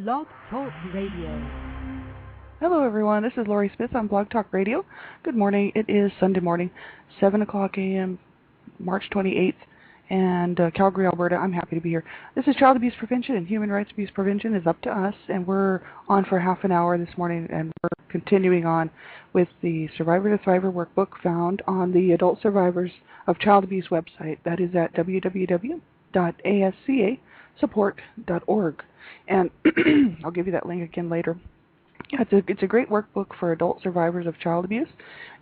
Blog Talk Radio. Hello, everyone. This is Lori Smith on Blog Talk Radio. Good morning. It is Sunday morning, 7 o'clock a.m., March 28th, and Calgary, Alberta. I'm happy to be here. This is Child Abuse Prevention and Human Rights Abuse Prevention is up to us, and we're on for half an hour this morning, and we're continuing on with the Survivor to Thriver workbook found on the Adult Survivors of Child Abuse website. That is at www.ascasupport.org. And I'll give you that link again later. It's a great workbook for adult survivors of child abuse,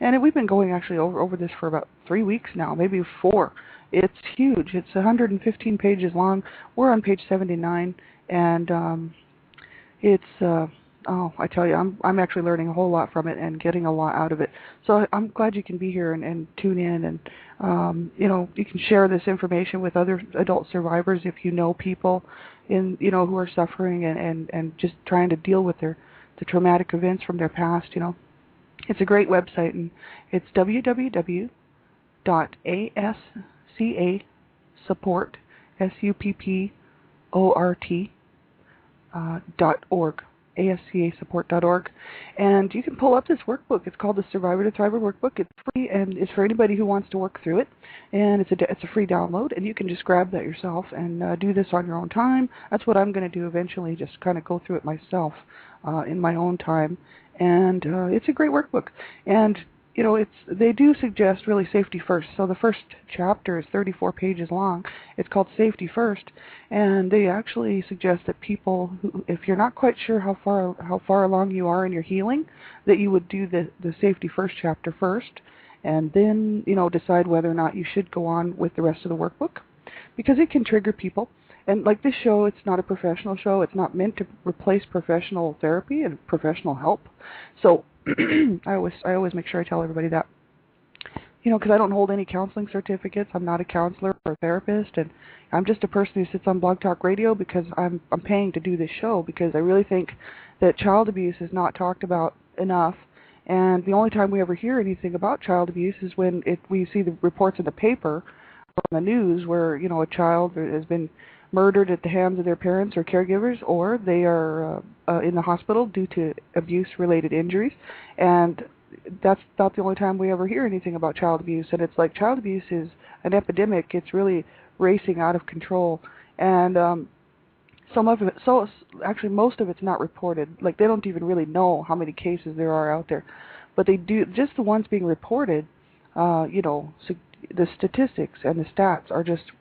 and we've been going actually over this for about 3 weeks now, maybe 4. It's huge. It's 115 pages long. We're on page 79, and I tell you, I'm actually learning a whole lot from it and getting a lot out of it. So I'm glad you can be here and tune in, and you can share this information with other adult survivors if you know people who are suffering and just trying to deal with the traumatic events from their past. It's a great website, and it's www.ascasupport.org. ASCAsupport.org, and you can pull up this workbook. It's called the Survivor to Thriver workbook. It's free, and it's for anybody who wants to work through it, and it's a free download, and you can just grab that yourself and do this on your own time. That's what I'm going to do eventually, just kind of go through it myself in my own time, and it's a great workbook. And they do suggest really safety first. So the first chapter is 34 pages long. It's called Safety First, and they actually suggest that people who, if you're not quite sure how far along you are in your healing, that you would do the Safety First chapter first, and then decide whether or not you should go on with the rest of the workbook, because it can trigger people. And like this show, it's not a professional show. It's not meant to replace professional therapy and professional help. So I always make sure I tell everybody that, because I don't hold any counseling certificates. I'm not a counselor or a therapist, and I'm just a person who sits on Blog Talk Radio because I'm paying to do this show, because I really think that child abuse is not talked about enough. And the only time we ever hear anything about child abuse is when we see the reports in the paper or on the news where a child has been murdered at the hands of their parents or caregivers, or they are in the hospital due to abuse-related injuries. And that's not the only time we ever hear anything about child abuse. And it's like child abuse is an epidemic. It's really racing out of control. And actually most of it's not reported. Like, they don't even really know how many cases there are out there. But they do, just the ones being reported, the statistics and the stats are just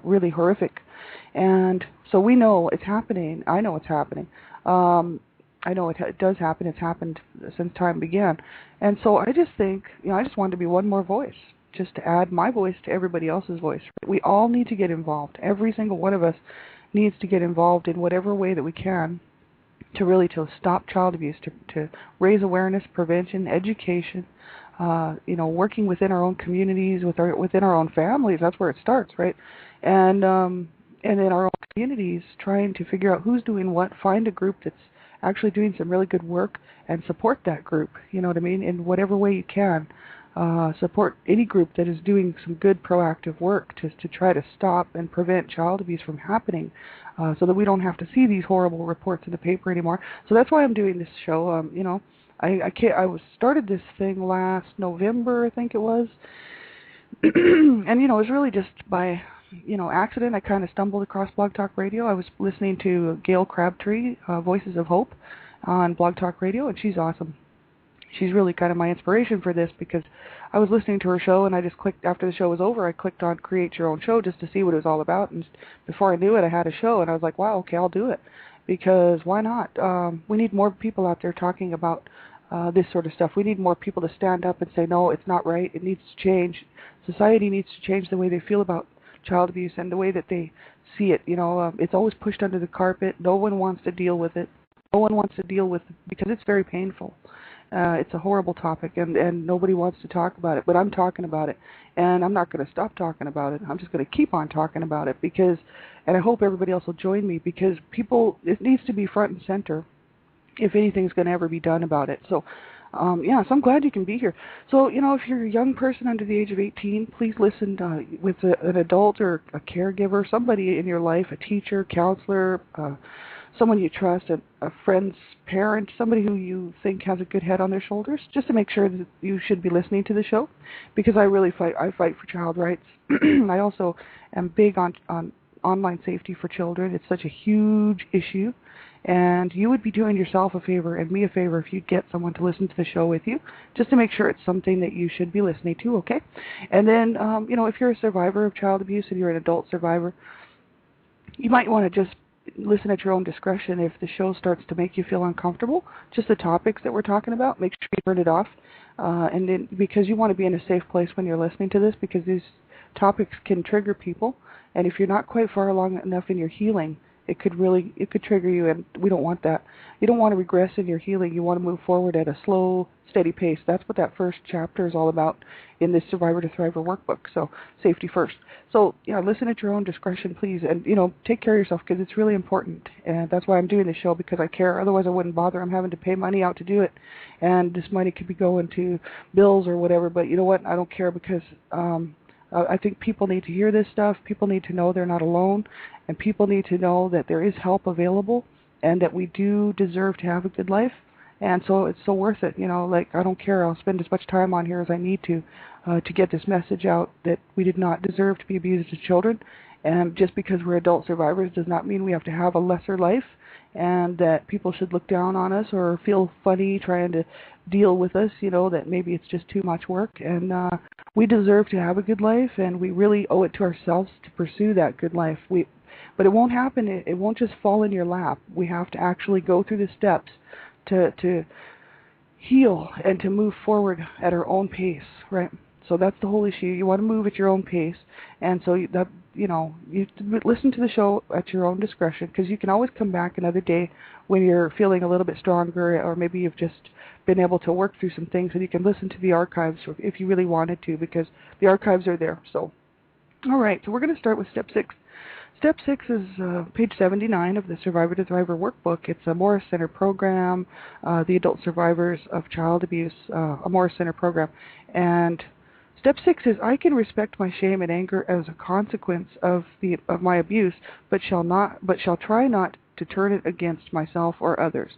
really horrific. And so we know it's happening. I know it's happening. I know it does happen. It's happened since time began. And so I just think, I just wanted to be one more voice, just to add my voice to everybody else's voice. We all need to get involved. Every single one of us needs to get involved in whatever way that we can to stop child abuse, to raise awareness, prevention, education, working within our own communities, within our own families. That's where it starts, right? And in our own communities, trying to figure out who's doing what, find a group that's actually doing some really good work, and support that group, in whatever way you can. Support any group that is doing some good proactive work to try to stop and prevent child abuse from happening, so that we don't have to see these horrible reports in the paper anymore. So that's why I'm doing this show. I started this thing last November, I think it was, and it was really just by accident. I kind of stumbled across Blog Talk Radio. I was listening to Gail Crabtree, Voices of Hope, on Blog Talk Radio, and she's awesome. She's really kind of my inspiration for this, because I was listening to her show, and I just clicked, after the show was over, I clicked on Create Your Own Show just to see what it was all about, and before I knew it, I had a show, and I was like, wow, okay, I'll do it, because why not? We need more people out there talking about this sort of stuff. We need more people to stand up and say, no, it's not right, it needs to change. Society needs to change the way they feel about child abuse and the way that they see it. It's always pushed under the carpet. No one wants to deal with it. No one wants to deal with it because it's very painful. It's a horrible topic, and nobody wants to talk about it. But I'm talking about it, and I'm not going to stop talking about it. I'm just going to keep on talking about it, and I hope everybody else will join me, because it needs to be front and center if anything's going to ever be done about it. So so I'm glad you can be here. So, if you're a young person under the age of 18, please listen with an adult or a caregiver, somebody in your life, a teacher, counselor, someone you trust, a friend's parent, somebody who you think has a good head on their shoulders, just to make sure that you should be listening to the show, because I fight for child rights. I also am big on online safety for children. It's such a huge issue, and you would be doing yourself a favor and me a favor if you get someone to listen to the show with you, just to make sure it's something that you should be listening to, okay? And then, if you're a survivor of child abuse and you're an adult survivor, you might want to just listen at your own discretion. If the show starts to make you feel uncomfortable, just the topics that we're talking about, make sure you turn it off. And then, because you want to be in a safe place when you're listening to this, because these topics can trigger people, and if you're not quite far along enough in your healing, it could trigger you, and we don't want that. You don't want to regress in your healing. You want to move forward at a slow, steady pace. That's what that first chapter is all about in this Survivor to Thriver workbook. So, safety first. So, listen at your own discretion, please, and, take care of yourself, because it's really important. And that's why I'm doing this show, because I care. Otherwise, I wouldn't bother. I'm having to pay money out to do it, and this money could be going to bills or whatever. But you know what? I don't care, because I think people need to hear this stuff. People need to know they're not alone, and people need to know that there is help available, and that we do deserve to have a good life. And so it's so worth it. I don't care. I'll spend as much time on here as I need to get this message out that we did not deserve to be abused as children. And just because we're adult survivors does not mean we have to have a lesser life, and that people should look down on us or feel funny trying to deal with us, that maybe it's just too much work. And we deserve to have a good life, and we really owe it to ourselves to pursue that good life. But it won't happen. It won't just fall in your lap. We have to actually go through the steps to heal and to move forward at our own pace, right? So that's the whole issue. You want to move at your own pace, and so you listen to the show at your own discretion, because you can always come back another day when you're feeling a little bit stronger, or maybe you've just been able to work through some things, and you can listen to the archives if you really wanted to, because the archives are there. So, all right, so we're going to start with Step 6. Step 6 is page 79 of the Survivor to Thriver workbook. It's a Morris Center program, the Adult Survivors of Child Abuse, a Morris Center program. And Step 6 is, I can respect my shame and anger as a consequence of my abuse, but shall try not to turn it against myself or others.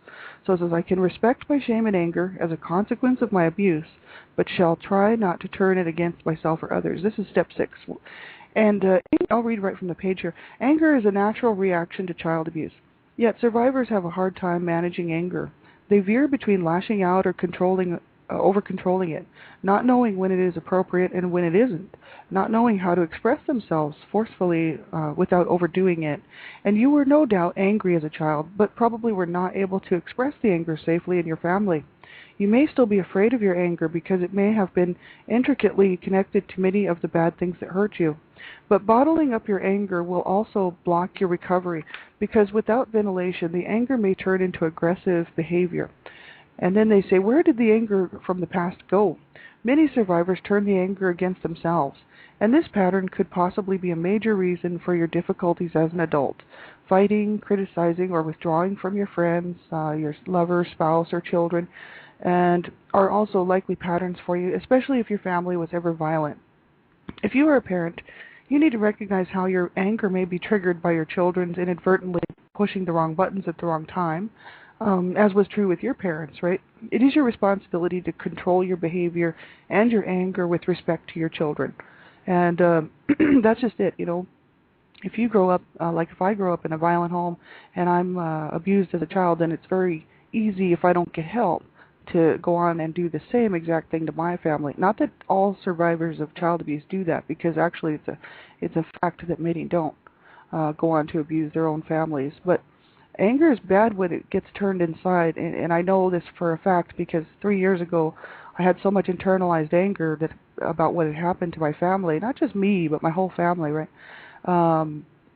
So it says, I can respect my shame and anger as a consequence of my abuse, but shall try not to turn it against myself or others. This is Step 6. And I'll read right from the page here. Anger is a natural reaction to child abuse. Yet survivors have a hard time managing anger. They veer between lashing out or over-controlling it, not knowing when it is appropriate and when it isn't, not knowing how to express themselves forcefully without overdoing it. And you were no doubt angry as a child, but probably were not able to express the anger safely in your family. You may still be afraid of your anger because it may have been intricately connected to many of the bad things that hurt you. But bottling up your anger will also block your recovery, because without ventilation, the anger may turn into aggressive behavior. And then they say, where did the anger from the past go? Many survivors turn the anger against themselves, and this pattern could possibly be a major reason for your difficulties as an adult. Fighting, criticizing, or withdrawing from your friends, your lover, spouse, or children, and are also likely patterns for you, especially if your family was ever violent. If you are a parent, you need to recognize how your anger may be triggered by your children's inadvertently pushing the wrong buttons at the wrong time, as was true with your parents, right? It is your responsibility to control your behavior and your anger with respect to your children. And that's just it, If you grow up, if I grow up in a violent home and I'm abused as a child, then it's very easy, if I don't get help, to go on and do the same exact thing to my family. Not that all survivors of child abuse do that, because actually it's a fact that many don't go on to abuse their own families. But anger is bad when it gets turned inside, and I know this for a fact because 3 years ago I had so much internalized anger about what had happened to my family, not just me, but my whole family, right?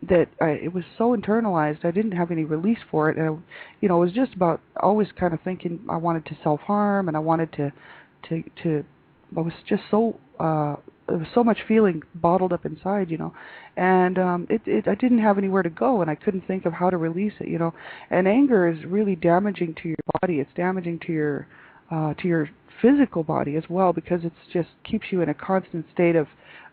It was so internalized, I didn't have any release for it, and it was just about always kind of thinking I wanted to self-harm, and I wanted to I was just so there was so much feeling bottled up inside, and I didn't have anywhere to go, and I couldn't think of how to release it, And anger is really damaging to your body. It's damaging to your physical body as well, because it's just keeps you in a constant state of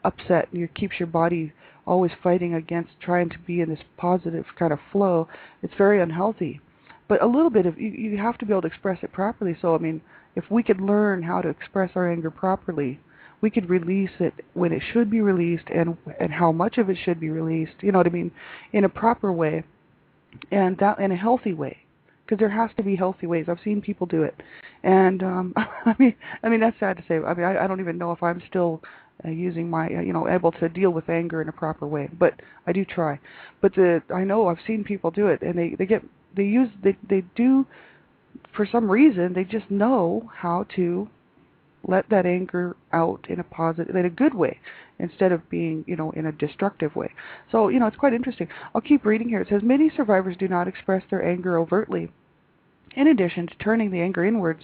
upset, and it keeps your body always fighting against trying to be in this positive kind of flow. It's very unhealthy. But a little bit of, you have to be able to express it properly. So, I mean, if we could learn how to express our anger properly, we could release it when it should be released and how much of it should be released, you know what I mean, in a proper way and that in a healthy way. Because there has to be healthy ways. I've seen people do it. And, I mean, that's sad to say. I mean, I don't even know if I'm still using my, able to deal with anger in a proper way. But I do try. But I know I've seen people do it, and they do, for some reason, they just know how to let that anger out in a good way, instead of being, in a destructive way. So, it's quite interesting. I'll keep reading here. It says, many survivors do not express their anger overtly. In addition to turning the anger inwards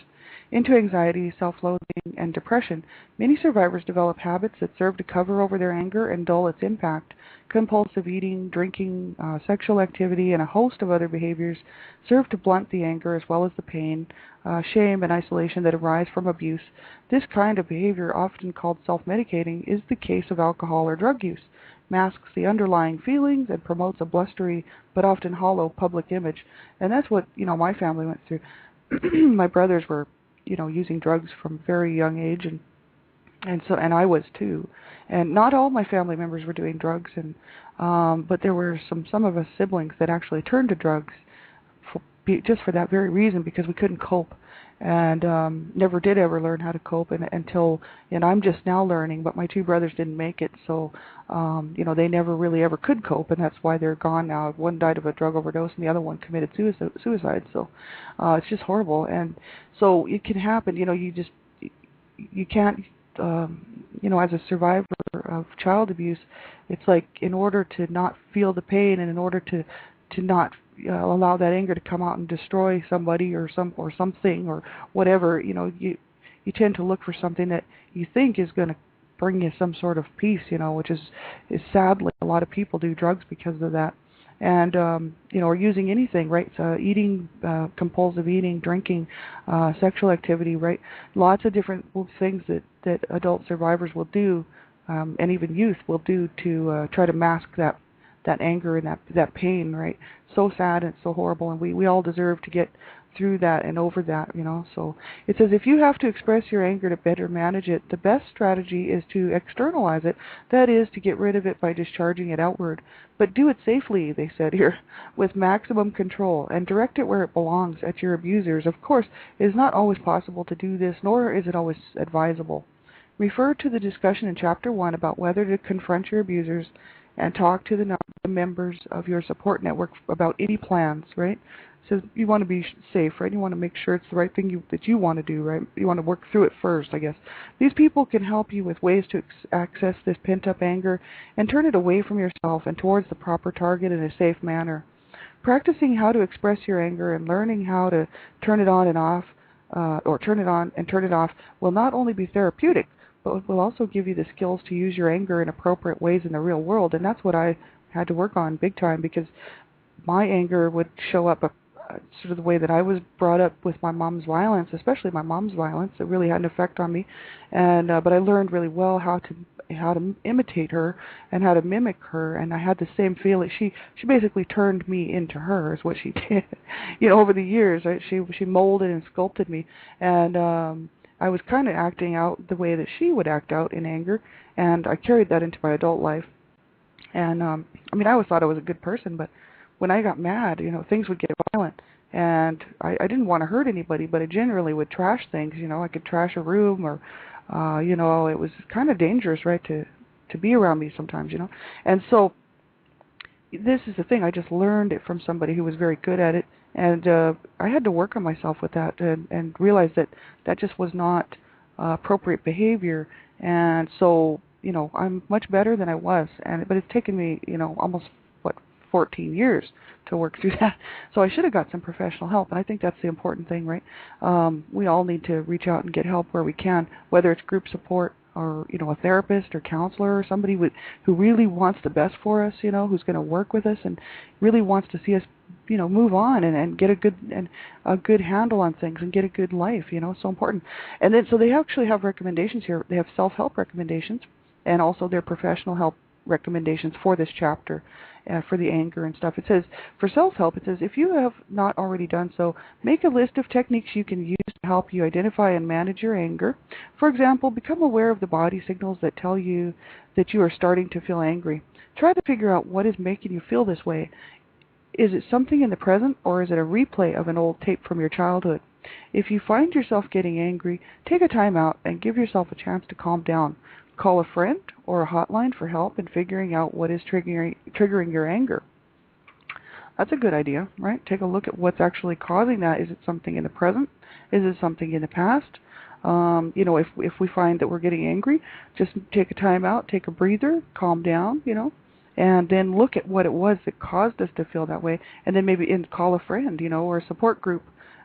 into anxiety, self-loathing, and depression, many survivors develop habits that serve to cover over their anger and dull its impact. Compulsive eating, drinking, sexual activity, and a host of other behaviors serve to blunt the anger as well as the pain, shame, and isolation that arise from abuse. This kind of behavior, often called self-medicating, is the case of alcohol or drug use. Masks the underlying feelings and promotes a blustery but often hollow public image. And that's what, my family went through. My brothers were, using drugs from a very young age, and I was too. And not all my family members were doing drugs, and but there were some of us siblings that actually turned to drugs just for that very reason, because we couldn't cope, and never did ever learn how to cope until, and I'm just now learning, but my two brothers didn't make it, so they never really ever could cope, and that's why they're gone now. One died of a drug overdose, and the other one committed suicide. So it's just horrible, and so it can happen. You can't. As a survivor of child abuse, it's like, in order to not feel the pain, and in order to not allow that anger to come out and destroy somebody or something or whatever, you tend to look for something that you think is going to bring you some sort of peace, which is sadly a lot of people do drugs because of that. And or using anything, right? Eating, compulsive eating, drinking, sexual activity, right? Lots of different things that adult survivors will do, and even youth will do to try to mask that anger and that pain, right? So sad and so horrible, and we all deserve to get through that and over that, So it says, if you have to express your anger to better manage it, the best strategy is to externalize it. That is, to get rid of it by discharging it outward. But do it safely, they said here, with maximum control, and direct it where it belongs, at your abusers. Of course, it is not always possible to do this, nor is it always advisable. Refer to the discussion in Chapter 1 about whether to confront your abusers, and talk to the members of your support network about any plans, right? So you want to be safe, right? You want to make sure it's the right thing that you want to do, right? You want to work through it first, I guess. These people can help you with ways to access this pent-up anger and turn it away from yourself and towards the proper target in a safe manner. Practicing how to express your anger and learning how to turn it on and off, or turn it on and turn it off, will not only be therapeutic, but it will also give you the skills to use your anger in appropriate ways in the real world. And that's what I had to work on big time, because my anger would show up sort of the way that I was brought up with my mom's violence, especially my mom's violence. It really had an effect on me, and but I learned really well how to imitate her and how to mimic her, and I had the same feeling. She basically turned me into her, is what she did. Over the years, right? She molded and sculpted me, and I was kind of acting out the way that she would act out in anger, and I carried that into my adult life. And I always thought I was a good person, but when I got mad, things would get violent, and I didn't want to hurt anybody, but I generally would trash things. I could trash a room, or it was kind of dangerous, right, to be around me sometimes, And so this is the thing. I just learned it from somebody who was very good at it, and I had to work on myself with that and realize that just was not appropriate behavior. And so, I'm much better than I was, but it's taken me, almost 14 years to work through that. So I should have got some professional help, and I think that's the important thing, right? We all need to reach out and get help where we can, whether it's group support or, a therapist or counselor or somebody who really wants the best for us, who's going to work with us and really wants to see us, move on and get a good handle on things and get a good life, so important. And then, so they actually have recommendations here. They have self-help recommendations and also their professional help recommendations for this chapter, for the anger and stuff. It says, for self-help, it says, if you have not already done so, make a list of techniques you can use to help you identify and manage your anger. For example, become aware of the body signals that tell you that you are starting to feel angry. Try to figure out what is making you feel this way. Is it something in the present, or is it a replay of an old tape from your childhood? If you find yourself getting angry, take a time out and give yourself a chance to calm down. Call a friend or a hotline for help in figuring out what is triggering your anger. That's a good idea, right? Take a look at what's actually causing that. Is it something in the present? Is it something in the past? If we find that we're getting angry, just take a time out, take a breather, calm down, and then look at what it was that caused us to feel that way, and then maybe call a friend, or a support group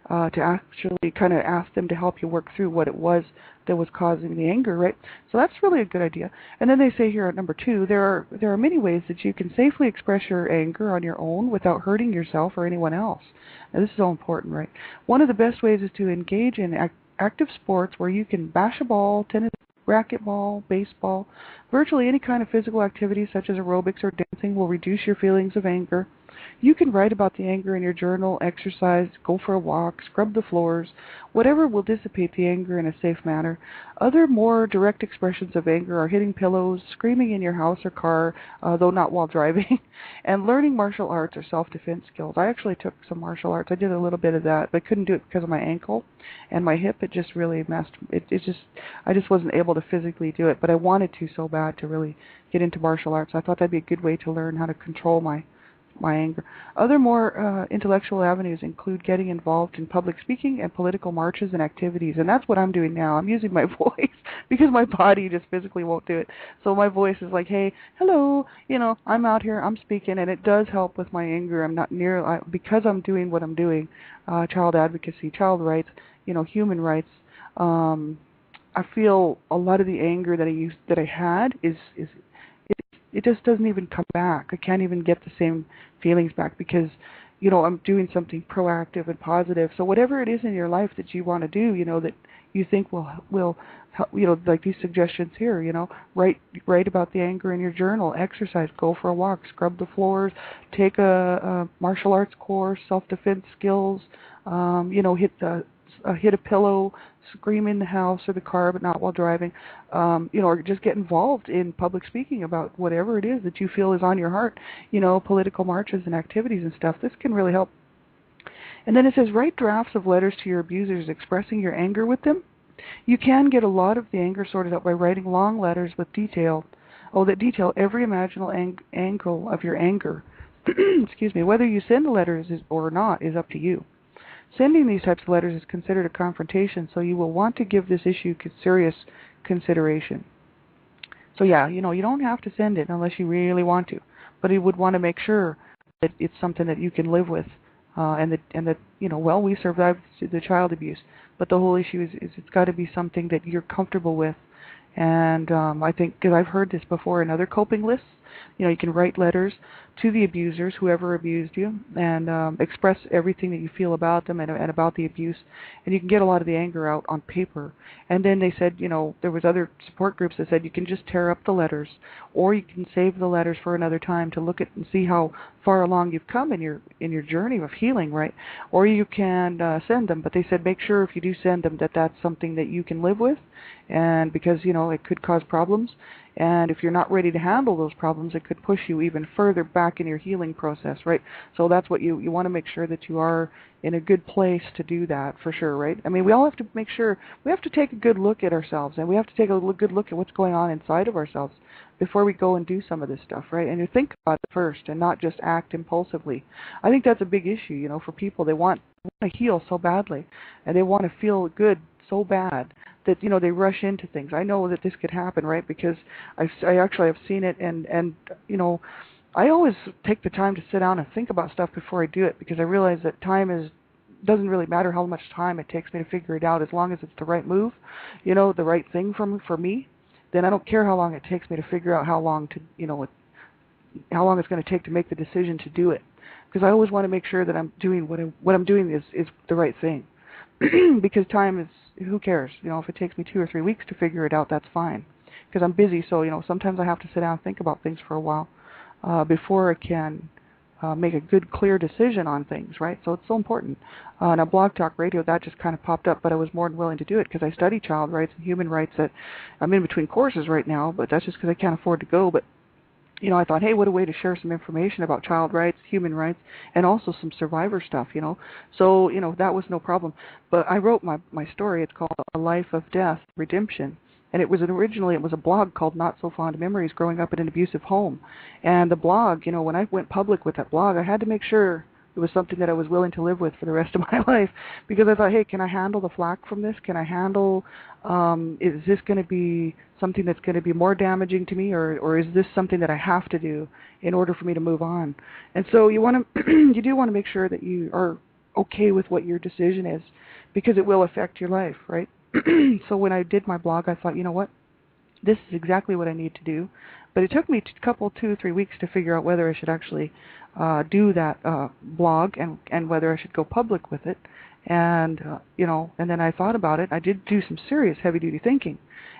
to actually kind of ask them to help you work through what it was that was causing the anger, right? So that's really a good idea. And then they say here at number 2, there are many ways that you can safely express your anger on your own without hurting yourself or anyone else. Now, this is all important, right? One of the best ways is to engage in active sports where you can bash a ball, tennis, racquetball, baseball. Virtually any kind of physical activity such as aerobics or dancing will reduce your feelings of anger. You can write about the anger in your journal, exercise, go for a walk, scrub the floors, whatever will dissipate the anger in a safe manner. Other more direct expressions of anger are hitting pillows, screaming in your house or car, though not while driving, and learning martial arts or self-defense skills. I actually took some martial arts. I did a little bit of that, but I couldn't do it because of my ankle and my hip. It just really messed. I just wasn't able to physically do it, but I wanted to so bad to really get into martial arts. I thought that'd be a good way to learn how to control my anger. Other more intellectual avenues include getting involved in public speaking and political marches and activities, and that's what I'm doing now. I'm using my voice because my body just physically won't do it. So my voice is like, hey, hello, I'm out here, I'm speaking, and it does help with my anger. I'm not because I'm doing what I'm doing, child advocacy, child rights, human rights. I feel a lot of the anger that I had it just doesn't even come back. I can't even get the same feelings back because, I'm doing something proactive and positive. So whatever it is in your life that you want to do, that you think will help, like these suggestions here, write about the anger in your journal, exercise, go for a walk, scrub the floors, take a martial arts course, self-defense skills, hit a pillow, scream in the house or the car, but not while driving, or just get involved in public speaking about whatever it is that you feel is on your heart, political marches and activities and stuff. This can really help. And then it says, write drafts of letters to your abusers expressing your anger with them. You can get a lot of the anger sorted out by writing long letters that detail every imaginable angle of your anger. Excuse me. Whether you send the letters or not is up to you. Sending these types of letters is considered a confrontation, so you will want to give this issue serious consideration. So yeah, you don't have to send it unless you really want to, but you would want to make sure that it's something that you can live with, and that we survived the child abuse, but the whole issue is it's got to be something that you're comfortable with. And I think, because I've heard this before in other coping lists, you can write letters to the abusers, whoever abused you, and express everything that you feel about them and about the abuse. And you can get a lot of the anger out on paper. And then they said, there was other support groups that said you can just tear up the letters, or you can save the letters for another time to look at and see how far along you've come in your journey of healing, right? Or you can send them. But they said make sure if you do send them that that's something that you can live with, and because it could cause problems. And if you're not ready to handle those problems, it could push you even further back in your healing process, right? So that's what you want to make sure that you are in a good place to do that, for sure, right? I mean, we all have to make sure, we have to take a good look at ourselves, and we have to take a good look at what's going on inside of ourselves before we go and do some of this stuff, right? And you think about it first and not just act impulsively. I think that's a big issue, for people. They want to heal so badly, and they want to feel good so bad that they rush into things. I know that this could happen, right? Because I actually have seen it, and I always take the time to sit down and think about stuff before I do it, because I realize that doesn't really matter how much time it takes me to figure it out, as long as it's the right move, the right thing for me. Then I don't care how long it takes me to figure out how long it's going to take to make the decision to do it, because I always want to make sure that I'm doing what I'm doing is the right thing. Because time is, who cares? If it takes me 2 or 3 weeks to figure it out, that's fine. because I'm busy. So, sometimes I have to sit down and think about things for a while before I can make a good, clear decision on things, right? So it's so important. Now, Blog Talk Radio, that just kind of popped up, but I was more than willing to do it because I study child rights and human rights. That I'm in between courses right now, but that's just because I can't afford to go. But I thought, hey, what a way to share some information about child rights, human rights, and also some survivor stuff, So, that was no problem. But I wrote my story. It's called A Life of Death, Redemption. And originally it was a blog called Not So Fond Memories Growing Up in an Abusive Home. And the blog, when I went public with that blog, I had to make sure it was something that I was willing to live with for the rest of my life, because I thought, hey, can I handle the flack from this? Can I handle, is this going to be something that's going to be more damaging to me, or is this something that I have to do in order for me to move on? And so you do want to make sure that you are okay with what your decision is, because it will affect your life, right? So when I did my blog, I thought, you know what? This is exactly what I need to do. But it took me a couple, 2 or 3 weeks to figure out whether I should actually do that blog and whether I should go public with it. And, and then I thought about it. I did do some serious heavy-duty thinking.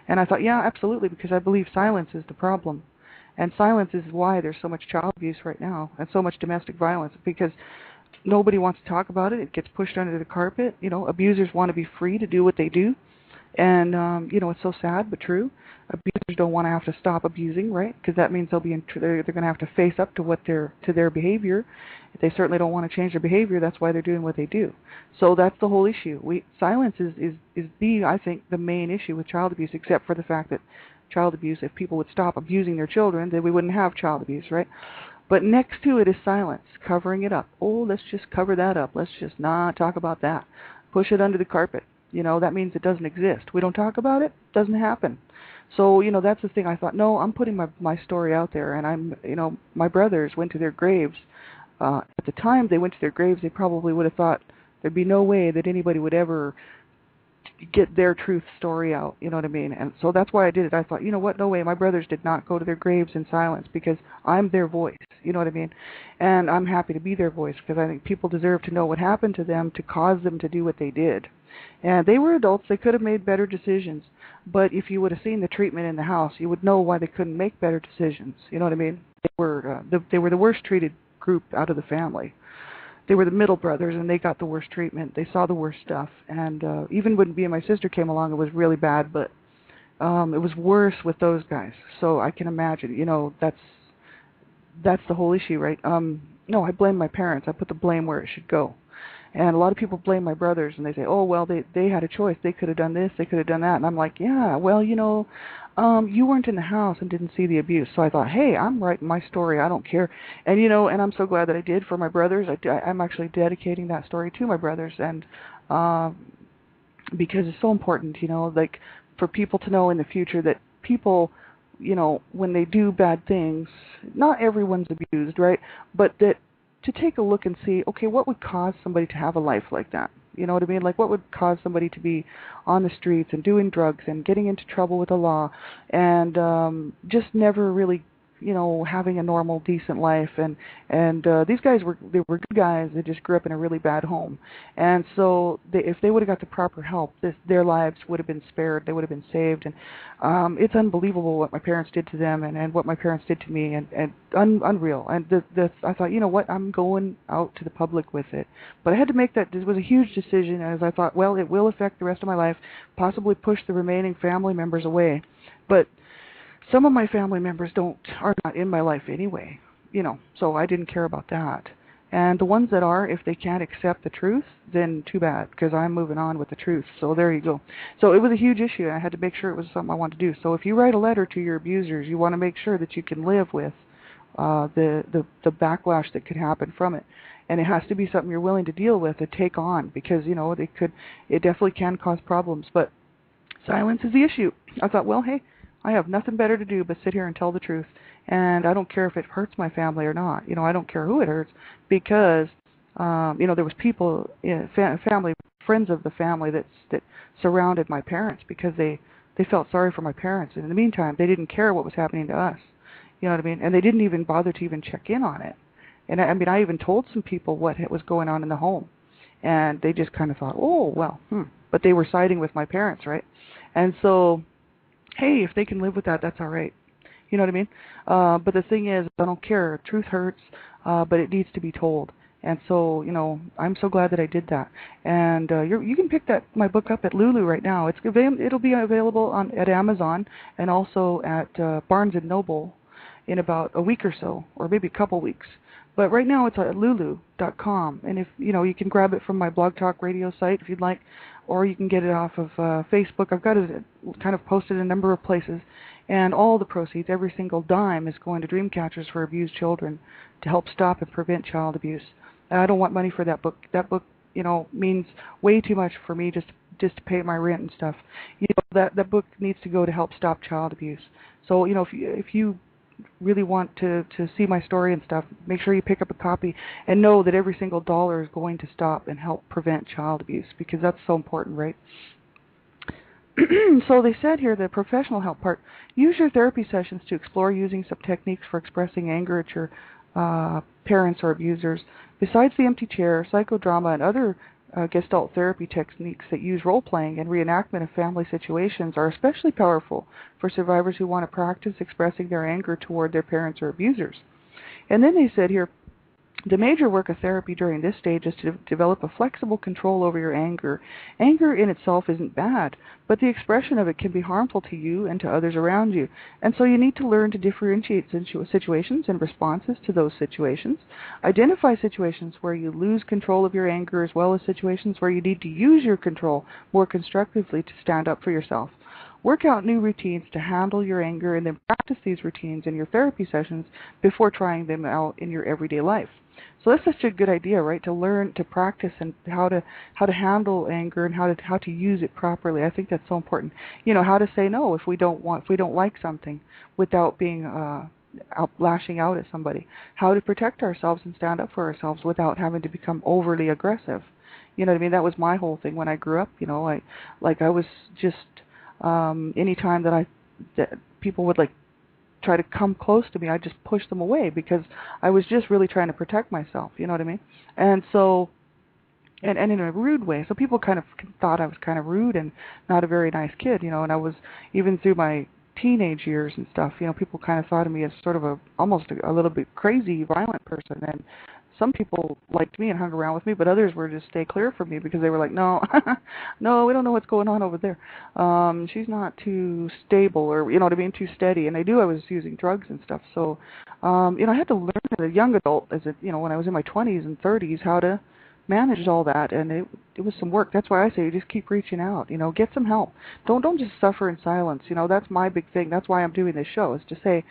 And I thought, yeah, absolutely, because I believe silence is the problem. And silence is why there's so much child abuse right now and so much domestic violence, because nobody wants to talk about it. It gets pushed under the carpet. Abusers want to be free to do what they do. And, it's so sad but true. Abusers don't want to have to stop abusing, right? Because that means they're going to have to face up to their behavior. They certainly don't want to change their behavior. That's why they're doing what they do. So that's the whole issue. Silence is I think, the main issue with child abuse, except for the fact that child abuse, if people would stop abusing their children, then we wouldn't have child abuse, right? But next to it is silence, covering it up. Oh, let's just cover that up. Let's just not talk about that. Push it under the carpet. That means it doesn't exist. We don't talk about it, it doesn't happen. So, that's the thing. I thought, no, I'm putting my story out there, and my brothers went to their graves. At the time they went to their graves, they probably would have thought there'd be no way that anybody would ever get their truth story out, you know what I mean? And so that's why I did it. I thought, you know what, no way, my brothers did not go to their graves in silence, because I'm their voice, you know what I mean? And I'm happy to be their voice, because I think people deserve to know what happened to them to cause them to do what they did. And they were adults. They could have made better decisions. But if you would have seen the treatment in the house, you would know why they couldn't make better decisions. You know what I mean? They were the worst treated group out of the family. They were the middle brothers, and they got the worst treatment. They saw the worst stuff. And even when me and my sister came along, it was really bad. But it was worse with those guys. So I can imagine. That's the whole issue, right? No, I blame my parents. I put the blame where it should go. And a lot of people blame my brothers, and they say, oh, well, they had a choice. They could have done this. They could have done that. And I'm like, yeah, well, you weren't in the house and didn't see the abuse. So I thought, hey, I'm writing my story. I don't care. And, and I'm so glad that I did for my brothers. I'm actually dedicating that story to my brothers, and because it's so important, like for people to know in the future that people, when they do bad things, not everyone's abused, right? But that to take a look and see, okay, what would cause somebody to have a life like that? You know what I mean? Like, what would cause somebody to be on the streets and doing drugs and getting into trouble with the law and just never really, having a normal, decent life? And these guys were good guys. They just grew up in a really bad home. And so if they would have got the proper help, their lives would have been spared. They would have been saved. And it's unbelievable what my parents did to them and what my parents did to me, and unreal. And I thought, you know what, I'm going out to the public with it. But I had to make that. It was a huge decision, as I thought, well, it will affect the rest of my life, possibly push the remaining family members away. But some of my family members are not in my life anyway, so I didn't care about that. And the ones that are, if they can't accept the truth, then too bad, because I'm moving on with the truth. So there you go. So it was a huge issue. I had to make sure it was something I wanted to do. So if you write a letter to your abusers, you want to make sure that you can live with the backlash that could happen from it. And it has to be something you're willing to deal with and take on, because, it definitely can cause problems. But silence is the issue. I thought, well, hey, I have nothing better to do but sit here and tell the truth. And I don't care if it hurts my family or not. I don't care who it hurts, because, there was people, family, friends of the family that surrounded my parents, because they felt sorry for my parents. And in the meantime, they didn't care what was happening to us. You know what I mean? And they didn't even bother to even check in on it. And I even told some people what was going on in the home. And they just kind of thought, oh, well, But they were siding with my parents, right? And so hey, if they can live with that, that's all right. You know what I mean? But the thing is, I don't care. Truth hurts, but it needs to be told. And so, I'm so glad that I did that. And you can pick my book up at Lulu right now. It'll be available at Amazon and also at Barnes and Noble in about a week or so, or maybe a couple weeks. But right now it's at lulu.com, and if you can grab it from my Blog Talk Radio site if you'd like, or you can get it off of Facebook. I've got it kind of posted in a number of places, and all the proceeds, every single dime, is going to Dreamcatchers for Abused Children to help stop and prevent child abuse. I don't want money for that book. That book, means way too much for me just to pay my rent and stuff. That book needs to go to help stop child abuse. So, if you really want to see my story and stuff, make sure you pick up a copy and know that every single dollar is going to stop and help prevent child abuse, because that's so important, right? So they said here, the professional help part, use your therapy sessions to explore using some techniques for expressing anger at your parents or abusers. Besides the empty chair, psychodrama, and other Gestalt therapy techniques that use role-playing and reenactment of family situations are especially powerful for survivors who want to practice expressing their anger toward their parents or abusers. And then they said here, the major work of therapy during this stage is to develop a flexible control over your anger. Anger in itself isn't bad, but the expression of it can be harmful to you and to others around you. And so you need to learn to differentiate situations and responses to those situations. Identify situations where you lose control of your anger, as well as situations where you need to use your control more constructively to stand up for yourself. Work out new routines to handle your anger, and then practice these routines in your therapy sessions before trying them out in your everyday life. So that's such a good idea, right? To learn, to practice, and how to handle anger and how to use it properly. I think that's so important. How to say no if we don't like something without being lashing out at somebody. How to protect ourselves and stand up for ourselves without having to become overly aggressive. You know what I mean? That was my whole thing when I grew up. I was just anytime that people would try to come close to me, I just pushed them away because I was just really trying to protect myself, you know what I mean? And so, and in a rude way. So people kind of thought I was kind of rude and not a very nice kid, and I was, even through my teenage years and stuff, people kind of thought of me as sort of almost a little bit crazy, violent person. And some people liked me and hung around with me, but others were just stay clear from me because they were like, no, no, we don't know what's going on over there. She's not too stable, or too steady. And I knew I was using drugs and stuff. So, I had to learn as a young adult, when I was in my 20s and 30s, how to manage all that, and it was some work. That's why I say just keep reaching out. Get some help. Don't just suffer in silence. That's my big thing. That's why I'm doing this show, is to say,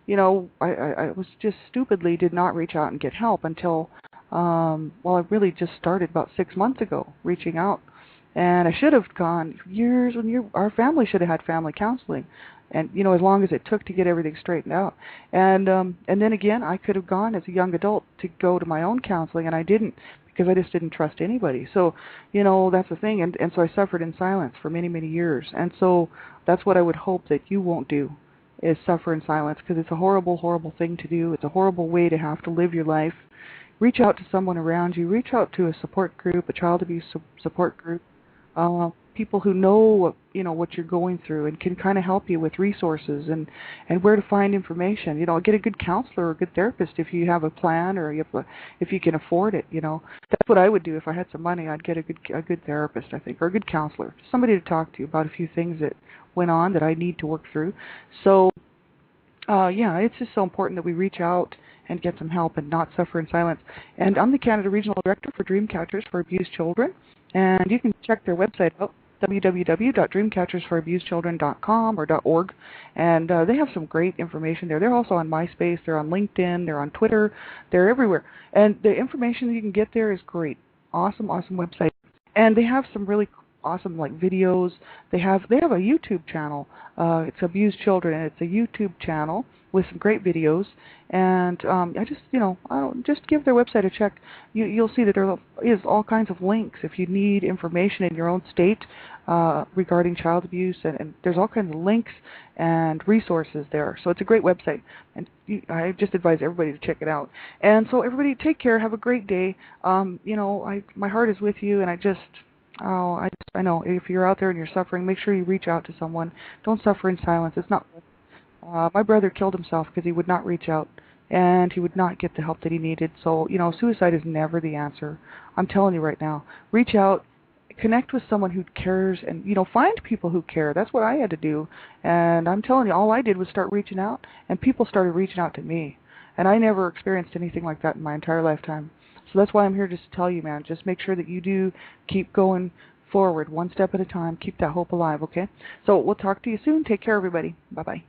I was just stupidly did not reach out and get help until, I really just started about 6 months ago reaching out. And I should have gone years when our family should have had family counseling, and as long as it took to get everything straightened out. And then again, I could have gone as a young adult to go to my own counseling, and I didn't, because I just didn't trust anybody. So, that's the thing. And so I suffered in silence for many, many years. And so that's what I would hope that you won't do, is suffer in silence, because it's a horrible, horrible thing to do. It's a horrible way to have to live your life. Reach out to someone around you. Reach out to a support group, a child abuse support group, people who know what you're going through and can kind of help you with resources and where to find information. Get a good counselor or a good therapist if you have a plan, or if you can afford it. That's what I would do if I had some money. I'd get a good therapist, I think, or a good counselor, somebody to talk to about a few things that went on that I need to work through. So, it's just so important that we reach out and get some help and not suffer in silence. And I'm the Canada Regional Director for Dreamcatchers for Abused Children, and you can check their website out, www.dreamcatchersforabusedchildren.com or .org, and they have some great information there. They're also on MySpace, they're on LinkedIn, they're on Twitter, they're everywhere. And the information that you can get there is great. Awesome, awesome website. And they have some really awesome videos. They have a YouTube channel. It's Abused Children, and it's a YouTube channel with some great videos. And just give their website a check. You'll see that there is all kinds of links if you need information in your own state regarding child abuse, and there's all kinds of links and resources there. So it's a great website, and I just advise everybody to check it out. And so everybody, take care. Have a great day. My heart is with you, and I just Oh, I know. If you're out there and you're suffering, make sure you reach out to someone. Don't suffer in silence. It's not. My brother killed himself because he would not reach out and he would not get the help that he needed. So, suicide is never the answer. I'm telling you right now. Reach out, connect with someone who cares, and, find people who care. That's what I had to do. And I'm telling you, all I did was start reaching out, and people started reaching out to me. And I never experienced anything like that in my entire lifetime. So that's why I'm here just to tell you, man, just make sure that you do keep going forward one step at a time. Keep that hope alive, okay? So we'll talk to you soon. Take care, everybody. Bye-bye.